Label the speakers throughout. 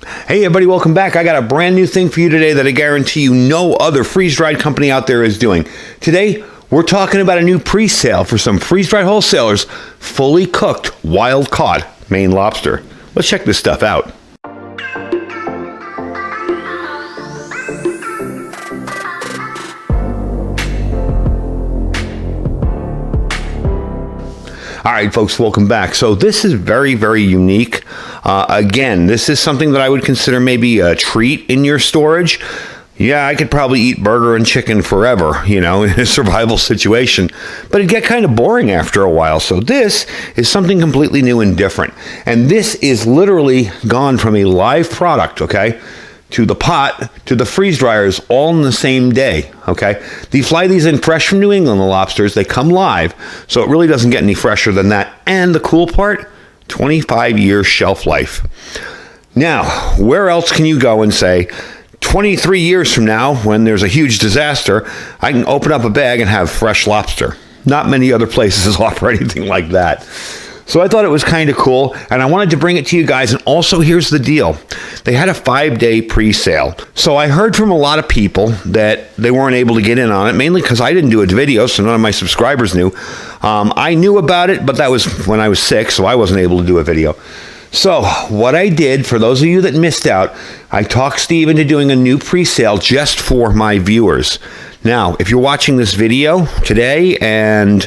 Speaker 1: Hey everybody, welcome back. I got a brand new thing for you today that I guarantee you no other freeze-dried company out there is doing. Today, we're talking about a new pre-sale for some freeze-dried wholesalers, fully cooked, wild-caught Maine lobster. Let's check this stuff out. All right, folks, welcome back. So this is very, very unique. Again, this is something that I would consider maybe a treat in your storage. Yeah, I could probably eat burger and chicken forever, in a survival situation, but it'd get kind of boring after a while. So this is something completely new and different. And this is literally gone from a live product, okay, to the pot, to the freeze dryers, all in the same day, okay? They fly these in fresh from New England, the lobsters. They come live, so it really doesn't get any fresher than that. And the cool part, 25-year shelf life. Now, where else can you go and say, 23 years from now, when there's a huge disaster, I can open up a bag and have fresh lobster? Not many other places offer anything like that. So I thought it was kind of cool, and I wanted to bring it to you guys. And also, here's the deal. They had a 5-day pre-sale. So I heard from a lot of people that they weren't able to get in on it, mainly because I didn't do a video, so none of my subscribers knew. I knew about it, but that was when I was sick, so I wasn't able to do a video. So what I did, for those of you that missed out, I talked Steve into doing a new pre-sale just for my viewers. Now, if you're watching this video today and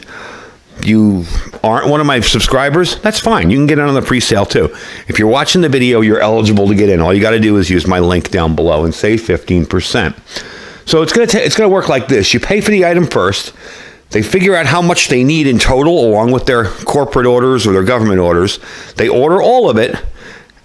Speaker 1: you aren't one of my subscribers, that's fine. You can get in on the pre-sale too. If you're watching the video, you're eligible to get in. All you got to do is use my link down below and save 15%. So it's gonna work like this. You pay for the item first. They figure out how much they need in total, along with their corporate orders or their government orders. They order all of it,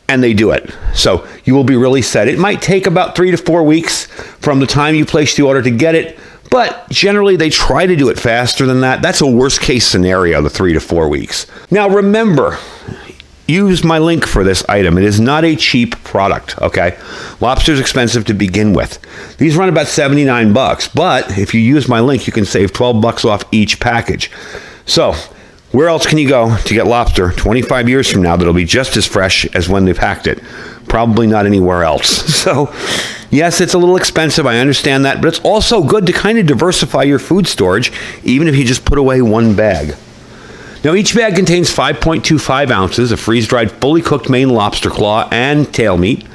Speaker 1: and they do it. So you will be really set. It might take about 3 to 4 weeks from the time you place the order to get it, but generally they try to do it faster than that. That's a worst case scenario, the 3 to 4 weeks. Now remember, use my link for this item. It is not a cheap product, okay? Lobster's expensive to begin with. These run about $79, but if you use my link, you can save $12 off each package. So where else can you go to get lobster 25 years from now that'll be just as fresh as when they packed it? Probably not anywhere else. So yes, it's a little expensive, I understand that, but it's also good to kind of diversify your food storage, even if you just put away one bag. Now, each bag contains 5.25 ounces of freeze-dried, fully cooked Maine lobster claw and tail meat.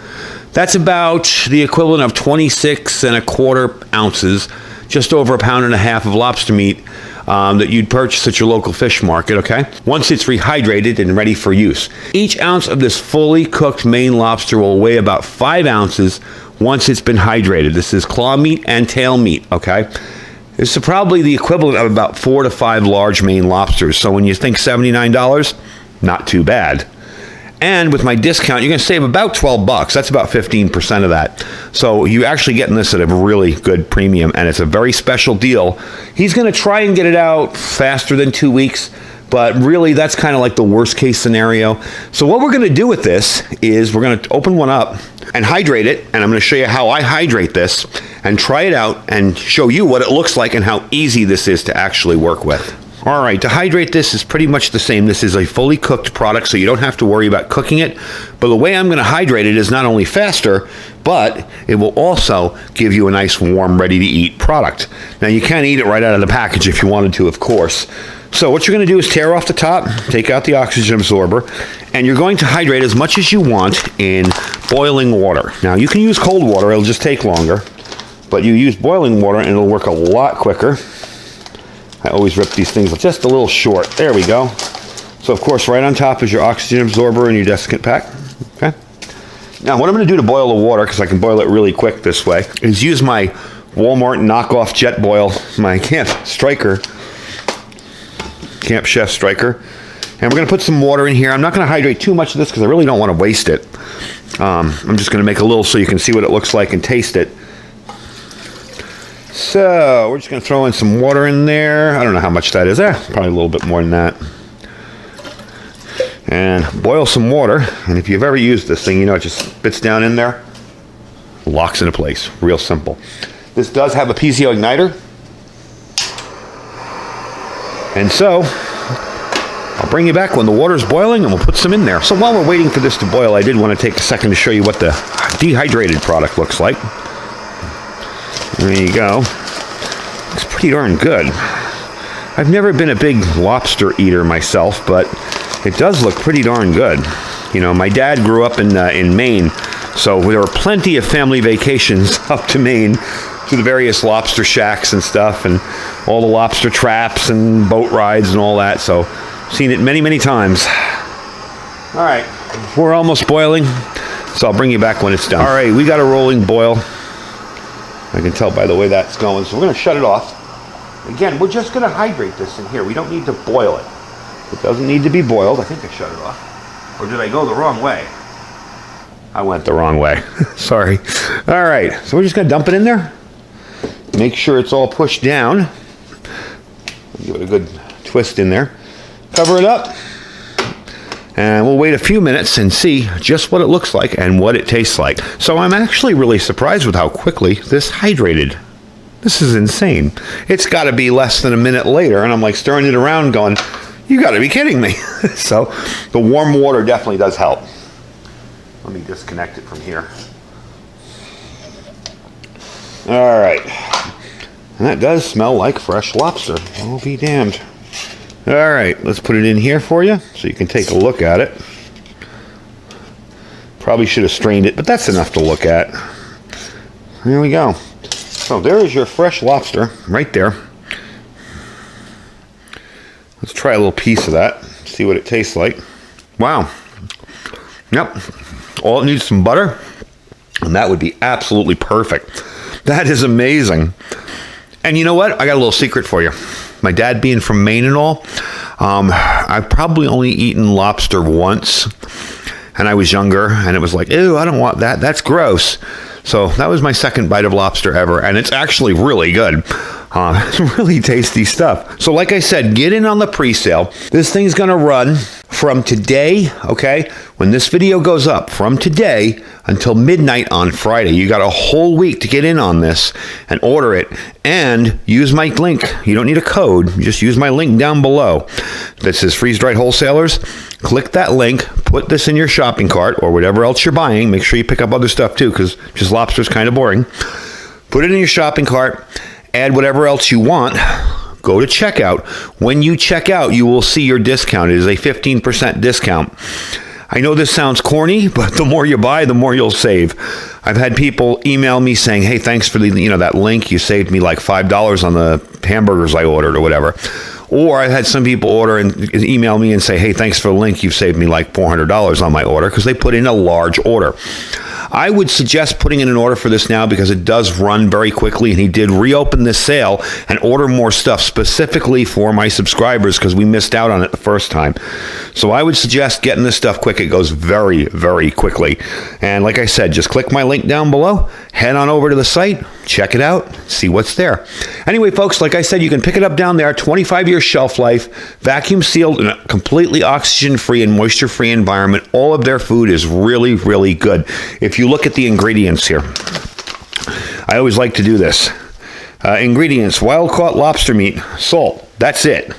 Speaker 1: That's about the equivalent of 26.25 ounces, just over 1.5 pounds of lobster meat that you'd purchase at your local fish market, okay? Once it's rehydrated and ready for use. Each ounce of this fully cooked Maine lobster will weigh about 5 ounces once it's been hydrated. This is claw meat and tail meat, okay? This is probably the equivalent of about 4 to 5 large Maine lobsters. So when you think $79, not too bad. And with my discount, you're going to save about $12. That's about 15% of that. So you're actually getting this at a really good premium, and it's a very special deal. He's going to try and get it out faster than 2 weeks, but really that's kind of like the worst case scenario. So what we're going to do with this is we're going to open one up and hydrate it, and I'm going to show you how I hydrate this and try it out and show you what it looks like and how easy this is to actually work with. All right, to hydrate this is pretty much the same. This is a fully cooked product, so you don't have to worry about cooking it. But the way I'm going to hydrate it is not only faster, but it will also give you a nice, warm, ready-to-eat product. Now, you can't eat it right out of the package if you wanted to, of course. So what you're going to do is tear off the top, take out the oxygen absorber, and you're going to hydrate as much as you want in boiling water. Now, you can use cold water. It'll just take longer. But you use boiling water, and it'll work a lot quicker. I always rip these things just a little short. There we go. So, of course, right on top is your oxygen absorber and your desiccant pack. Okay. Now, what I'm going to do to boil the water, because I can boil it really quick this way, is use my Walmart knockoff jet boil, my Camp Chef Striker. And we're going to put some water in here. I'm not going to hydrate too much of this because I really don't want to waste it. I'm just going to make a little so you can see what it looks like and taste it. So we're just going to throw in some water in there. I don't know how much that is. Probably a little bit more than that. And boil some water. And if you've ever used this thing, it just spits down in there. Locks into place. Real simple. This does have a piezo igniter. And so I'll bring you back when the water's boiling and we'll put some in there. So while we're waiting for this to boil, I did want to take a second to show you what the dehydrated product looks like. There you go. It's pretty darn good. I've never been a big lobster eater myself, but it does look pretty darn good. You know, my dad grew up in Maine, so there were plenty of family vacations up to Maine to the various lobster shacks and stuff, and all the lobster traps and boat rides and all that. So, seen it many, many times. All right, we're almost boiling, so I'll bring you back when it's done. All right, we got a rolling boil. I can tell by the way that's going, so we're going to shut it off. Again, we're just going to hydrate this in here. We don't need to boil it. It doesn't need to be boiled. I think I shut it off. Or did I go the wrong way? I went the wrong way. Sorry. All right, so we're just going to dump it in there. Make sure it's all pushed down. Give it a good twist in there. Cover it up. And we'll wait a few minutes and see just what it looks like and what it tastes like. So I'm actually really surprised with how quickly this hydrated. This is insane. It's got to be less than a minute later, and I'm like stirring it around going, you got to be kidding me. So the warm water definitely does help. Let me disconnect it from here. All right. And that does smell like fresh lobster. I'll be damned. All right, let's put it in here for you so you can take a look at it. Probably should have strained it, but that's enough to look at. Here we go. So there is your fresh lobster right there. Let's try a little piece of that, see what it tastes like. Wow. Yep. All it needs is some butter, and that would be absolutely perfect. That is amazing. And you know what? I got a little secret for you. My dad being from Maine and all, I've probably only eaten lobster once, and I was younger, and it was like, ew, I don't want that. That's gross. So that was my second bite of lobster ever, and it's actually really good. It's really tasty stuff. So like I said, get in on the pre-sale. This thing's going to run from today, okay, when this video goes up, from today until midnight on Friday. You got a whole week to get in on this and order it, and use my link. You don't need a code. Just use my link down below that says Freeze-Dried Wholesalers. Click that link, put this in your shopping cart or whatever else you're buying. Make sure you pick up other stuff too, because just lobster's kind of boring. Put it in your shopping cart, add whatever else you want. Go to checkout. When you check out, you will see your discount. It is a 15% discount. I know this sounds corny, but the more you buy, the more you'll save. I've had people email me saying, hey, thanks for the, that link. You saved me like $5 on the hamburgers I ordered or whatever. Or I've had some people order and email me and say, hey, thanks for the link. You've saved me like $400 on my order, because they put in a large order. I would suggest putting in an order for this now, because it does run very quickly, and he did reopen this sale and order more stuff specifically for my subscribers, because we missed out on it the first time. So I would suggest getting this stuff quick. It goes very, very quickly. And like I said, just click my link down below, head on over to the site, check it out, see what's there. Anyway, folks, like I said, you can pick it up down there, 25-year shelf life, vacuum sealed in a completely oxygen-free and moisture-free environment. All of their food is really, really good. If you look at the ingredients here, I always like to do this. Ingredients: wild-caught lobster meat, salt. That's it.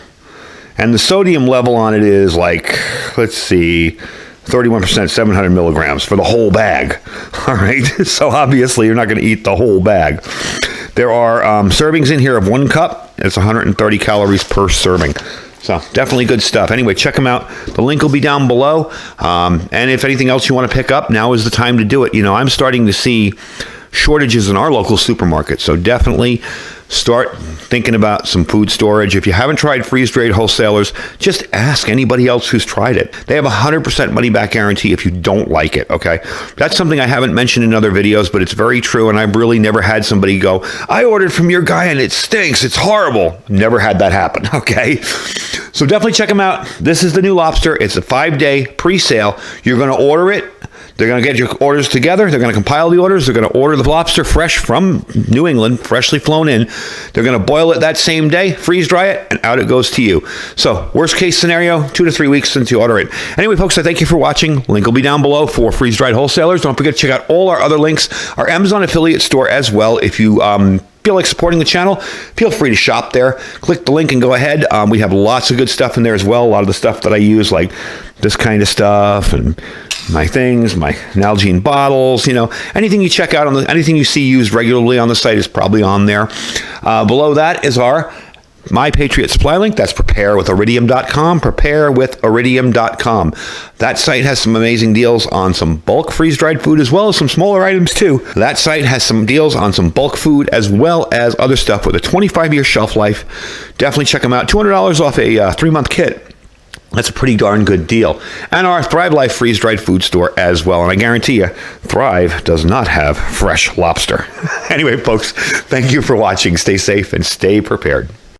Speaker 1: And the sodium level on it is like, let's see, 31%, 700 milligrams for the whole bag. All right. So obviously you're not going to eat the whole bag. There are servings in here of 1 cup. It's 130 calories per serving. So definitely good stuff. Anyway, check them out. The link will be down below. And if anything else you want to pick up, now is the time to do it. I'm starting to see shortages in our local supermarket. So definitely start thinking about some food storage. If you haven't tried Freeze-Dried Wholesalers, just ask anybody else who's tried it. They have a 100% money-back guarantee if you don't like it, okay? That's something I haven't mentioned in other videos, but it's very true, and I've really never had somebody go, I ordered from your guy and it stinks, it's horrible. Never had that happen, okay? So definitely check them out. This is the new Lobster. It's a 5-day pre-sale. You're going to order it. They're going to get your orders together. They're going to compile the orders. They're going to order the lobster fresh from New England, freshly flown in. They're going to boil it that same day, freeze dry it, and out it goes to you. So worst case scenario, 2 to 3 weeks since you order it. Anyway, folks, I thank you for watching. Link will be down below for Freeze-Dried Wholesalers. Don't forget to check out all our other links, our Amazon affiliate store as well. If you feel like supporting the channel, feel free to shop there. Click the link and go ahead. We have lots of good stuff in there as well. A lot of the stuff that I use, like this kind of stuff, and my things, my Nalgene bottles, anything you check out anything you see used regularly on the site is probably on there. Below that is our My Patriot Supply link. That's preparewithiridium.com, preparewithiridium.com. That site has some amazing deals on some bulk freeze-dried food as well as some smaller items too. That site has some deals on some bulk food as well as other stuff with a 25-year shelf life. Definitely check them out. $200 off a 3-month kit. That's a pretty darn good deal. And our Thrive Life freeze-dried food store as well. And I guarantee you, Thrive does not have fresh lobster. Anyway, folks, thank you for watching. Stay safe and stay prepared.